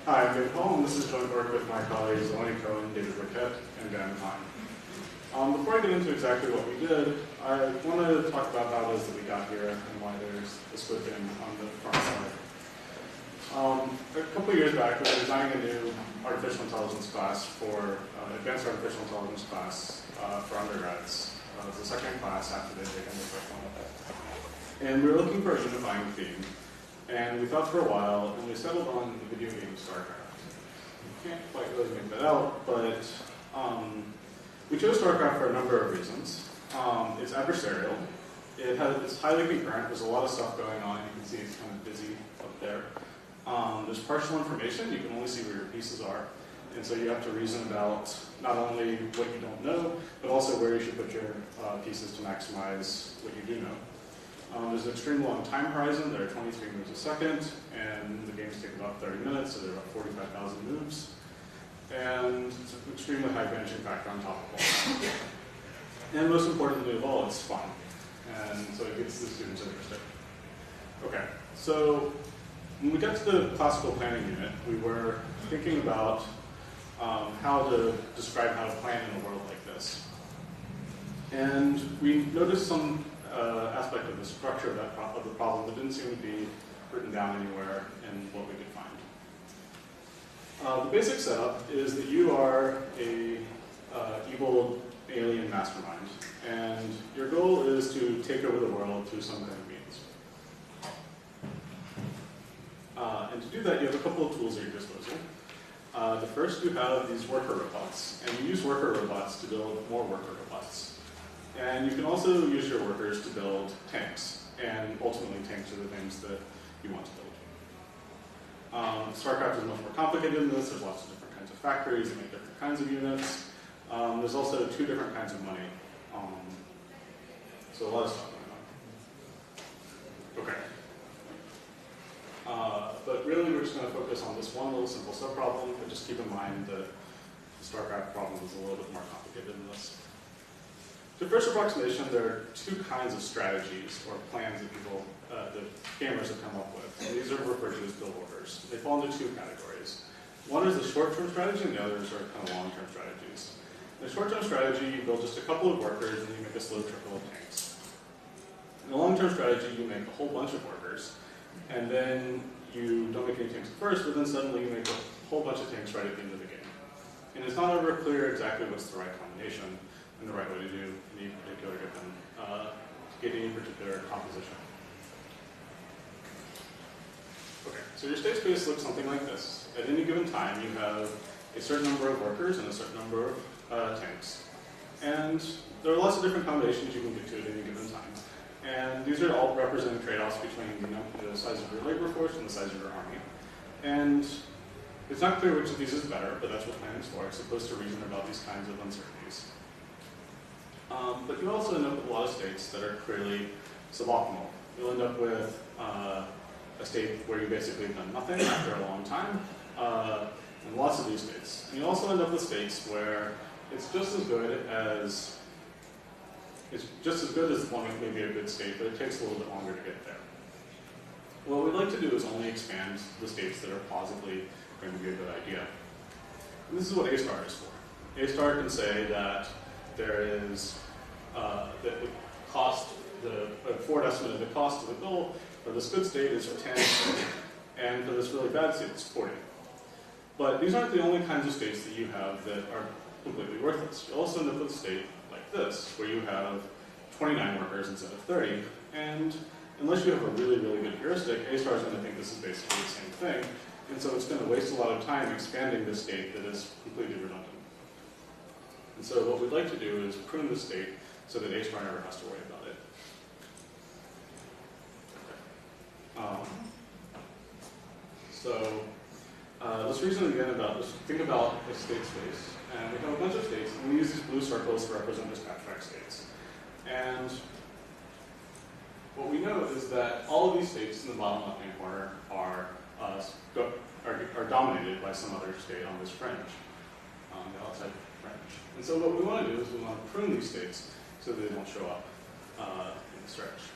Hi, I'm David Hall, and this is joint work with my colleagues Eleni Cohen, David Burkett, and Dan Hine. Before I get into exactly what we did, I want to talk about how it is that we got here and why there's a split bin on the front side. A couple of years back, we were designing a new artificial intelligence class for advanced artificial intelligence class for undergrads. It was the second class after they'd taken the first one. And we were looking for a unifying theme. And we thought for a while, and we settled on the video game StarCraft. You can't quite really make that out, but we chose StarCraft for a number of reasons. It's adversarial. It's highly concurrent. There's a lot of stuff going on. You can see it's kind of busy up there. There's partial information. You can only see where your pieces are. And so you have to reason about not only what you don't know, but also where you should put your pieces to maximize what you do know. There's an extremely long time horizon. There are 23 moves a second, and the games take about 30 minutes, so there are about 45,000 moves. And it's an extremely high vanishing factor on top of all. And most importantly of all, it's fun. And so it gets the students interested. Okay, so when we got to the classical planning unit, we were thinking about how to describe how to plan in a world like this. And we noticed some aspect of the structure of the problem that didn't seem to be written down anywhere in what we could find. The basic setup is that you are a evil alien mastermind, and your goal is to take over the world through some kind of means. And to do that, you have a couple of tools at your disposal. The first, you have these worker robots, and you use worker robots to build more worker robots. And you can also use your workers to build tanks, and ultimately tanks are the things that you want to build. StarCraft is much more complicated than this. There's lots of different kinds of factories that make different kinds of units. There's also 2 different kinds of money. So a lot of stuff going on. Okay. But really, we're just going to focus on this one little simple subproblem, but just keep in mind that the StarCraft problem is a little bit more complicated than this. The first approximation, there are 2 kinds of strategies or plans that people, that gamers have come up with. And these are referred to as build orders. They fall into 2 categories. One is the short-term strategy, and the others are kind of long-term strategies. In the short-term strategy, you build just a couple of workers, and you make a slow trickle of tanks. In the long-term strategy, you make a whole bunch of workers, and then you don't make any tanks at first, but then suddenly you make a whole bunch of tanks right at the end of the game. And it's not ever clear exactly what's the right combination and the right way to do any particular particular composition. Okay, so your state space looks something like this. At any given time, you have a certain number of workers and a certain number of tanks. And there are lots of different combinations you can get to at any given time. And these are all representing trade-offs between the size of your labor force and the size of your army. And it's not clear which of these is better, but that's what planning is for. It's supposed to reason about these kinds of uncertainties. But you also end up with a lot of states that are clearly suboptimal. You'll end up with a state where you basically have done nothing after a long time, and lots of these states. And you also end up with states where it's just as good as one may be a good state, but it takes a little bit longer to get there. What we'd like to do is only expand the states that are plausibly going to be a good idea. And this is what A star is for. A star can say that there is that the forward estimate of the cost of the goal for this good state is 10, and for this really bad state it's 40. But these aren't the only kinds of states that you have that are completely worthless. You also end up with a state like this, where you have 29 workers instead of 30, and unless you have a really, really good heuristic, A star is going to think this is basically the same thing, and so it's going to waste a lot of time expanding this state that is completely redundant. And so what we'd like to do is prune the state so that A star never has to worry about it. Okay. Let's reason again about this. Think about a state space. And we have a bunch of states, and we use these blue circles to represent just abstract states. And what we know is that all of these states in the bottom left-hand corner are dominated by some other state on this fringe, the outside fringe. And so what we want to do is we want to prune these states so that they don't show up in the stretch.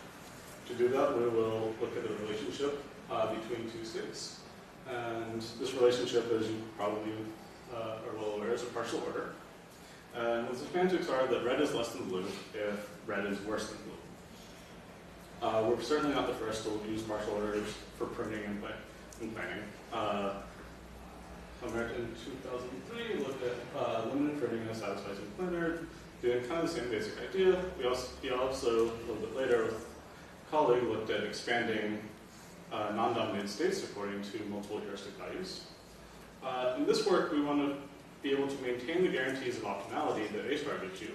To do that, we will look at the relationship between 2 states. And this relationship relationship, as you probably are well aware, is a partial order. And the semantics are that red is less than blue if red is worse than blue. We're certainly not the first to use partial orders for pruning and planning. In 2003 looked at limited pruning in a satisficing planner, doing kind of the same basic idea. He also, a little bit later, with a colleague, looked at expanding non-dominated states according to multiple heuristic values. In this work, we want to be able to maintain the guarantees of optimality that A-star gives you,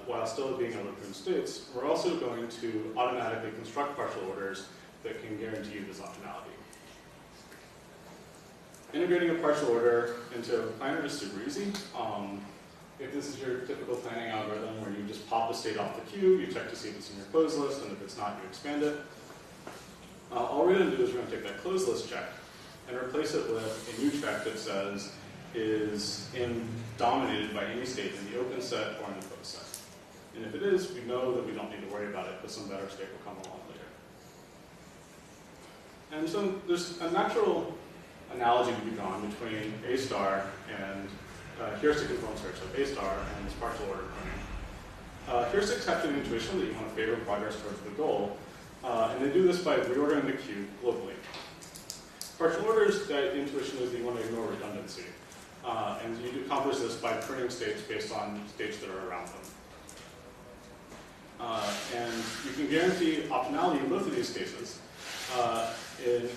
while still being able to prune states. We're also going to automatically construct partial orders that can guarantee you this optimality. Integrating a partial order into a planner is super easy. If this is your typical planning algorithm where you just pop a state off the queue, you check to see if it's in your closed list, and if it's not, you expand it. All we're going to do is we're going to take that closed list check and replace it with a new check that says is dominated by any state in the open set or in the closed set. And if it is, we know that we don't need to worry about it because some better state will come along later. And so there's a natural analogy to be drawn between A-star and heuristic influence search, like A-star and this partial order pruning. Heuristics have an intuition that you want to favor progress towards the goal, and they do this by reordering the queue locally. Partial orders, that intuition is that you want to ignore redundancy, and you accomplish this by pruning states based on states that are around them. And you can guarantee optionality in both of these cases. In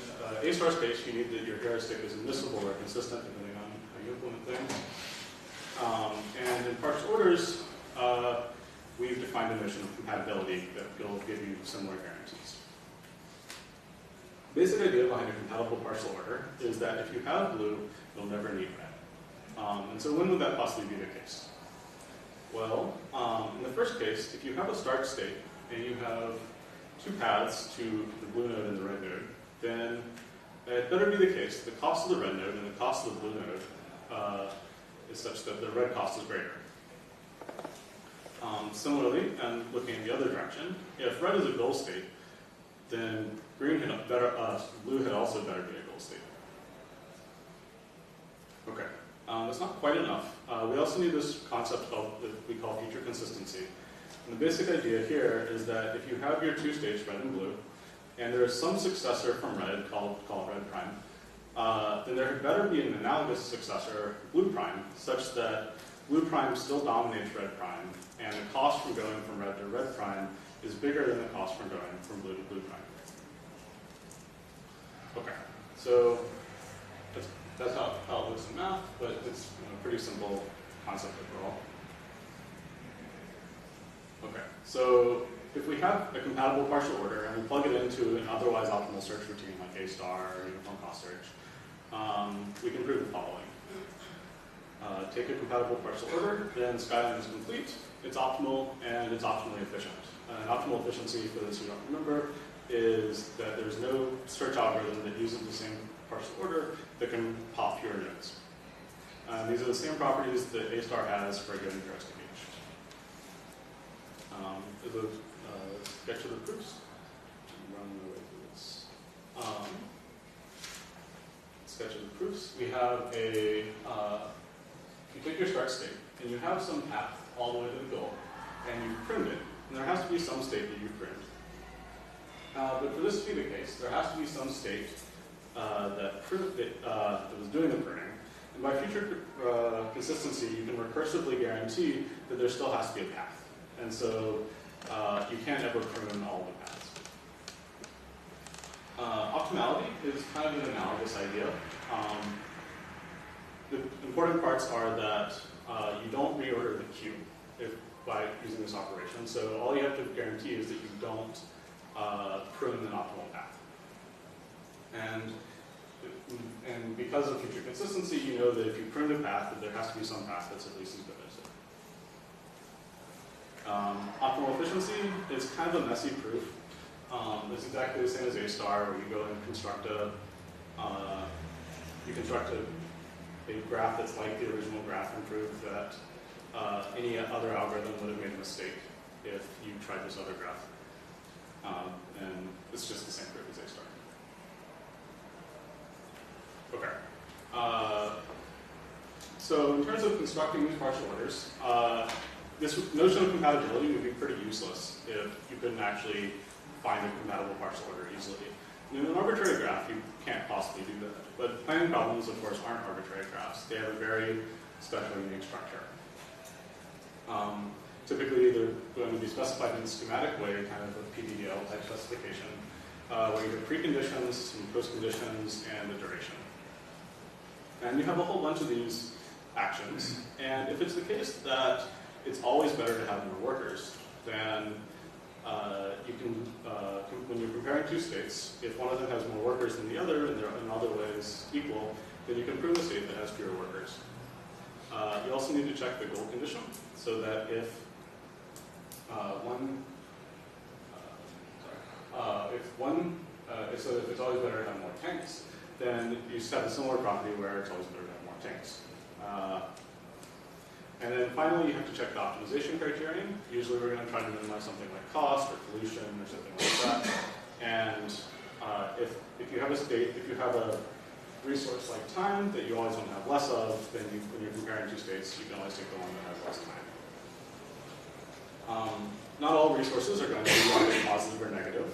A-star space, you need that your heuristic is admissible or consistent depending on how you implement things. And in partial orders, we've defined a notion of compatibility that will give you similar guarantees. The basic idea behind a compatible partial order is that if you have blue, you'll never need red. And so when would that possibly be the case? Well, in the first case, if you have a start state and you have two paths to the blue node and the red node, then it better be the case the cost of the red node and the cost of the blue node is such that the red cost is greater. Similarly, and looking in the other direction, if red is a goal state, then blue had also better be a goal state. Okay, that's not quite enough. We also need this concept that we call feature consistency. And the basic idea here is that if you have your two states, red and blue, and there is some successor from red called red prime, then there had better be an analogous successor, blue prime, such that blue prime still dominates red prime, and the cost from going from red to red prime is bigger than the cost from going from blue to blue prime. Okay, so that's how it looks in math, but it's a pretty simple concept overall. Okay, so if we have a compatible partial order and we plug it into an otherwise optimal search routine like A-star or uniform cost search, we can prove the following. Take a compatible partial order, then Skyline is complete, it's optimal, and it's optimally efficient. And optimal efficiency, for those who don't remember, is that there's no search algorithm that uses the same partial order that can pop fewer nodes. These are the same properties that A-star has for a given heuristic H. There's a sketch of the proofs. Run my way through this. Sketch of the proofs. We have you take your start state, and you have some path all the way to the goal, and you've pruned it, and there has to be some state that you've pruned. But for this to be the case, there has to be some state that was doing the pruning, and by feature consistency, you can recursively guarantee that there still has to be a path. And so you can't ever prune all the paths. Optimality is kind of an analogous idea. The important parts are that you don't reorder the queue by using this operation. So all you have to guarantee is that you don't prune an optimal path. And because of feature consistency, you know that if you prune a path, that there has to be some path that's at least as good as it. Optimal efficiency is kind of a messy proof. It's exactly the same as A-star, where you go and construct a graph that's like the original graph and prove that any other algorithm would have made a mistake if you tried this other graph. And it's just the same proof as A-star. Okay. So in terms of constructing these partial orders, this notion of compatibility would be pretty useless if you couldn't actually find a compatible partial order easily. In an arbitrary graph, you can't possibly do that. But planning problems, of course, aren't arbitrary graphs. They have a very special, unique structure. Typically, they're going to be specified in a schematic way, kind of a PDDL type specification, where you have preconditions, some postconditions, and the duration. And you have a whole bunch of these actions. And if it's the case that it's always better to have more workers, then you can, when you're comparing two states, if one of them has more workers than the other, and they're in other ways equal, then you can prove a state that has fewer workers. You also need to check the goal condition, so that if if it's always better to have more tanks, then you just have a similar property where it's always better to have more tanks. And then finally, you have to check the optimization criterion. Usually we're going to try to minimize something like cost or pollution or something like that. And if you have a state, if you have a resource like time that you always want to have less of, then when you're comparing two states, you can always take the one that has less time. Not all resources are going to be either positive or negative.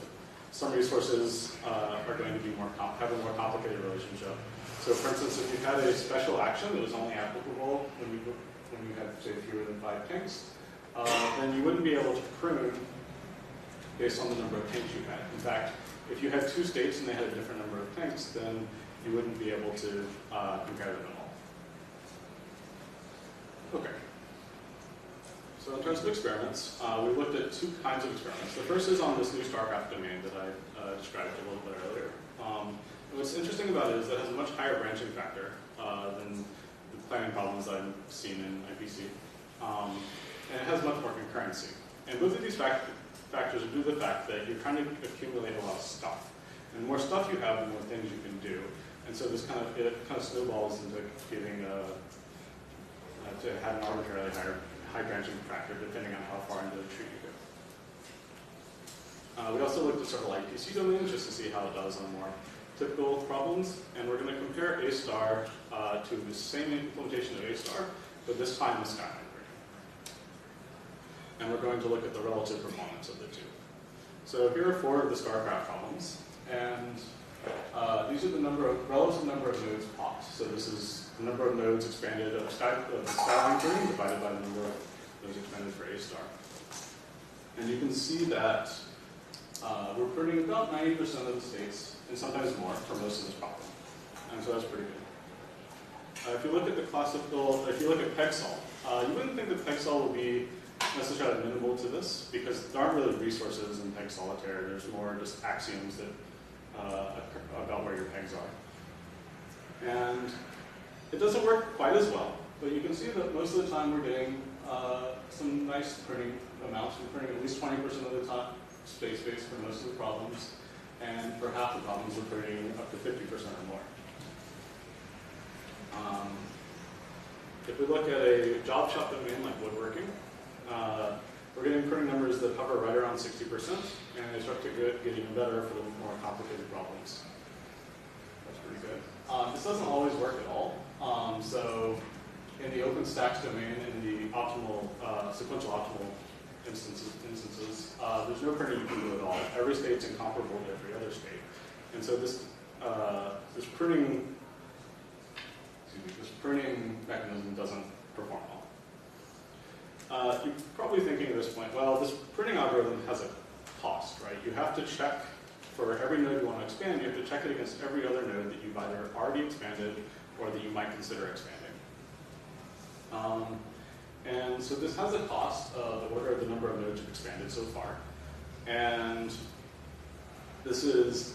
Some resources are going to be have a more complicated relationship. So for instance, if you had a special action that was only applicable when you had, say, fewer than 5 tanks, then you wouldn't be able to prune based on the number of tanks you had. In fact, if you had 2 states and they had a different number of tanks, then you wouldn't be able to compare them at all. Okay. So in terms of experiments, we looked at 2 kinds of experiments. The first is on this new StarCraft domain that I described a little bit earlier. And what's interesting about it is that it has a much higher branching factor than the planning problems I've seen in IPC. And it has much more concurrency. And both of these factors are due to the fact that you're trying to accumulate a lot of stuff. And the more stuff you have, the more things you can do. And so this kind of snowballs into giving to have an arbitrarily high branching factor depending on how far into the tree you go. We also looked at several IPC domains just to see how it does on more typical problems. And we're going to compare A star to the same implementation of A star, but this time with skyline grading. And we're going to look at the relative performance of the 2. So here are 4 of the StarCraft problems. And these are the relative number of nodes popped. So this is the number of nodes expanded of the skyline pruning divided by the number of nodes expanded for A star. And you can see that we're pruning about 90% of the states, and sometimes more, for most of this problem. And so that's pretty good. If you look at if you look at PegSol, you wouldn't think that PegSol would be necessarily minimal to this, because there aren't really resources in Peg Solitaire. There's more just axioms that about where your pegs are. And it doesn't work quite as well, but you can see that most of the time we're getting some nice pruning amounts. We're pruning at least 20% of the time space-based for most of the problems, and for half the problems we're pruning up to 50% or more. If we look at a job shop domain like woodworking, we're getting pruning numbers that hover right around 60%, and they start to get even better for the more complicated problems. That's pretty good. This doesn't always work at all. So in the OpenStax domain, in the optimal, sequential optimal instances, there's no pruning you can do at all. Every state's incomparable to every other state. And so this pruning mechanism doesn't perform well. You're probably thinking at this point, well, this pruning algorithm has a cost, right? You have to check for every node you want to expand, you have to check it against every other node that you've either already expanded or that you might consider expanding. And so this has a cost of the order of the number of nodes you've expanded so far. And this is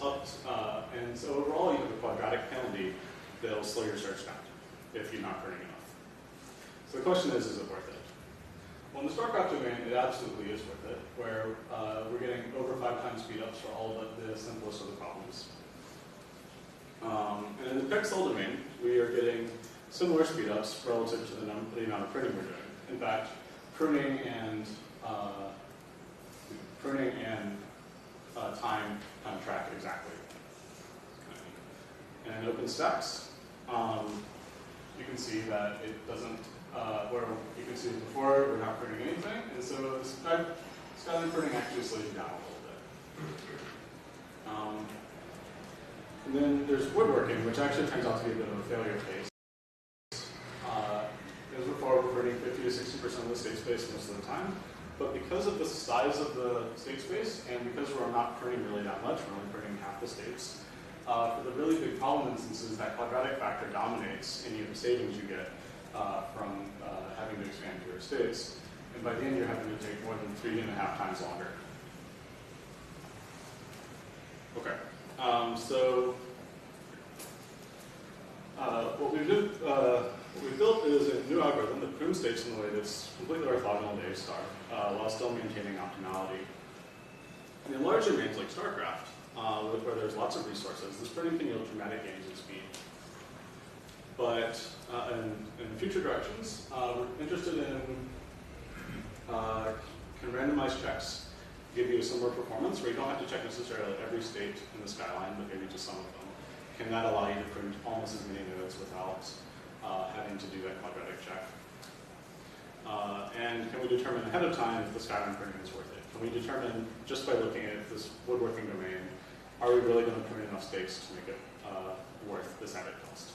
and so overall you have a quadratic penalty that'll slow your search down if you're not pruning enough. So the question is it worth it? Well, in the StarCraft domain, it absolutely is worth it, where we're getting over 5 times speedups for all but the simplest of the problems. And in the PegSol domain, we are getting similar speedups relative to the amount of pruning we're doing. In fact, pruning and time track exactly. And in OpenStax, you can see that it doesn't, where you can see before we're not printing anything, and so skyline printing actually slows you down a little bit. And then there's woodworking, which actually turns out to be a bit of a failure case. As before, we're printing 50 to 60% of the state space most of the time, but because of the size of the state space, and because we're not printing really that much, we're only printing half the states, for the really big problem instances, that quadratic factor dominates any of the savings you get from having to expand your states. And by the end, you're having to take more than 3.5 times longer. Okay, what we built is a new algorithm that prunes states in a way that's completely orthogonal to A-star, while still maintaining optimality. And in larger domains like StarCraft, where there's lots of resources, this printing can yield dramatic gains in speed. But in future directions, we're interested in can randomized checks give you a similar performance where you don't have to check necessarily every state in the skyline, but maybe just some of them. Can that allow you to print almost as many nodes without having to do that quadratic check? And can we determine ahead of time if the skyline printing is worth it? Can we determine, just by looking at this woodworking domain, are we really going to print enough states to make it worth this added cost?